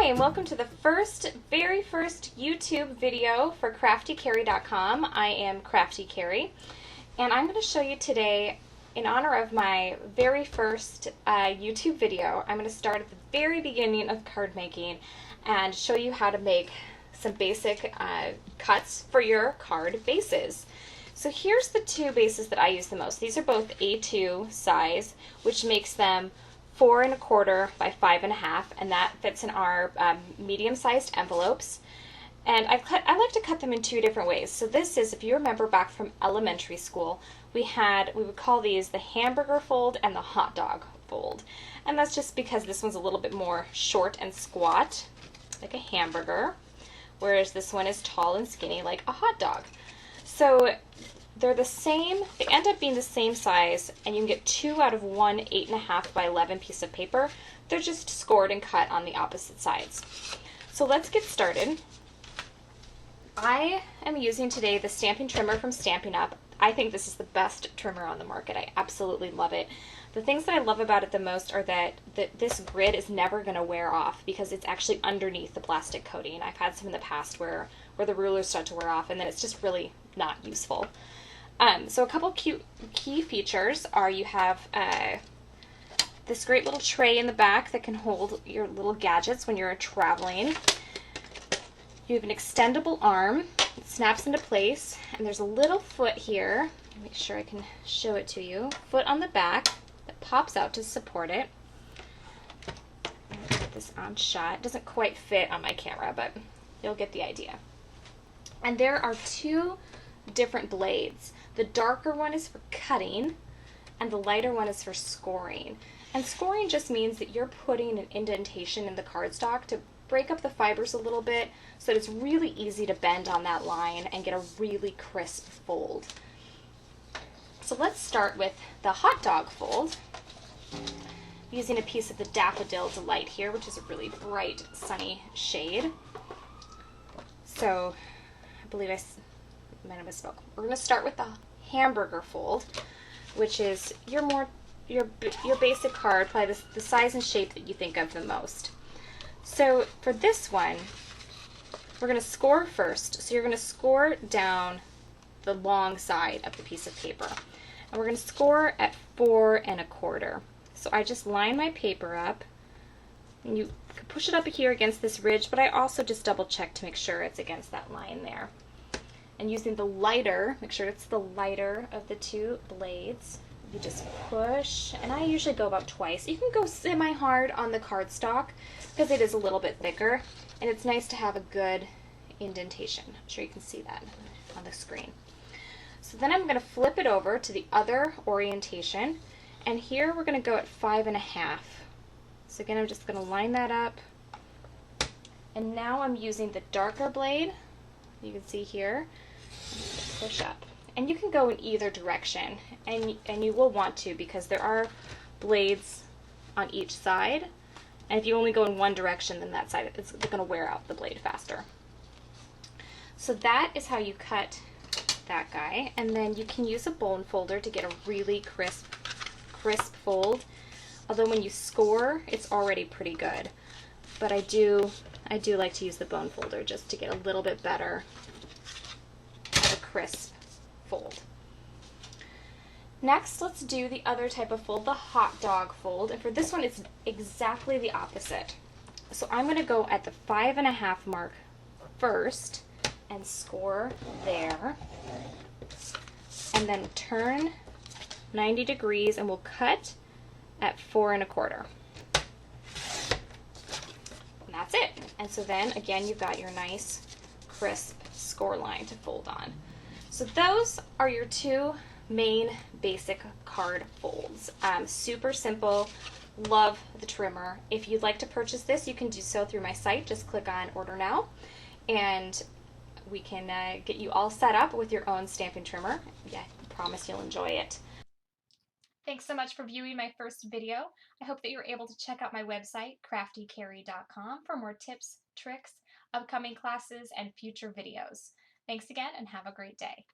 Hi, and welcome to the very first YouTube video for CraftyCarrie.com. I am Crafty Carrie, and I'm going to show you today, in honor of my very first YouTube video, I'm going to start at the very beginning of card making and show you how to make some basic cuts for your card bases. So here's the two bases that I use the most. These are both A2 size, which makes them 4 1/4 by 5 1/2, and that fits in our medium-sized envelopes. And I like to cut them in two different ways. So this is, if you remember back from elementary school, we would call these the hamburger fold and the hot dog fold. And that's just because this one's a little bit more short and squat, like a hamburger, whereas this one is tall and skinny, like a hot dog. So they're the same, they end up being the same size, and you can get 2 out of 1 8 1/2 by 11 piece of paper. They're just scored and cut on the opposite sides. So let's get started. I am using today the Stampin' trimmer from Stampin' Up. I think this is the best trimmer on the market. I absolutely love it. The things that I love about it the most are that this grid is never going to wear off because it's actually underneath the plastic coating. I've had some in the past where the rulers start to wear off and then it's just really not useful. So a couple cute key features are you have this great little tray in the back that can hold your little gadgets when you're traveling. You have an extendable arm. It snaps into place, and there's a little foot here. Make sure I can show it to you. Foot on the back that pops out to support it. Get this on shot. It doesn't quite fit on my camera, but you'll get the idea. And there are two different blades. The darker one is for cutting, and the lighter one is for scoring. And scoring just means that you're putting an indentation in the cardstock to break up the fibers a little bit so that it's really easy to bend on that line and get a really crisp fold. So let's start with the hot dog fold. Using a piece of the Daffodil Delight here, which is a really bright, sunny shade. So I believe I might have misspoke. We're going to start with the hamburger fold, which is your basic card, probably the size and shape that you think of the most. So for this one, we're going to score first. So you're going to score down the long side of the piece of paper. And we're going to score at 4 1/4. So I just line my paper up, and you can push it up here against this ridge, but I also just double check to make sure it's against that line there. And using the lighter, make sure it's the lighter of the two blades. You just push, and I usually go about twice. You can go semi-hard on the cardstock because it is a little bit thicker, and it's nice to have a good indentation. I'm sure you can see that on the screen. So then I'm going to flip it over to the other orientation, and here we're going to go at 5 1/2. So again, I'm just going to line that up, and now I'm using the darker blade. You can see here, push up. And you can go in either direction, and you will want to because there are blades on each side, and if you only go in one direction, then that side it's going to wear out the blade faster. So that is how you cut that guy, and then you can use a bone folder to get a really crisp fold. Although when you score, it's already pretty good, but I do like to use the bone folder just to get a little bit better of a crisp fold. Next, let's do the other type of fold, the hot dog fold, and for this one it's exactly the opposite. So I'm going to go at the 5 1/2 mark first and score there, and then turn 90 degrees and we'll cut at 4 1/4. And that's it. And so then again you've got your nice crisp score line to fold on. So those are your two main basic card folds. Super simple. Love the trimmer. If you'd like to purchase this, you can do so through my site. Just click on Order Now, and we can get you all set up with your own Stampin' trimmer. Yeah, I promise you'll enjoy it. Thanks so much for viewing my first video. I hope that you're able to check out my website, CraftyCarrie.com, for more tips, tricks, upcoming classes, and future videos. Thanks again, and have a great day.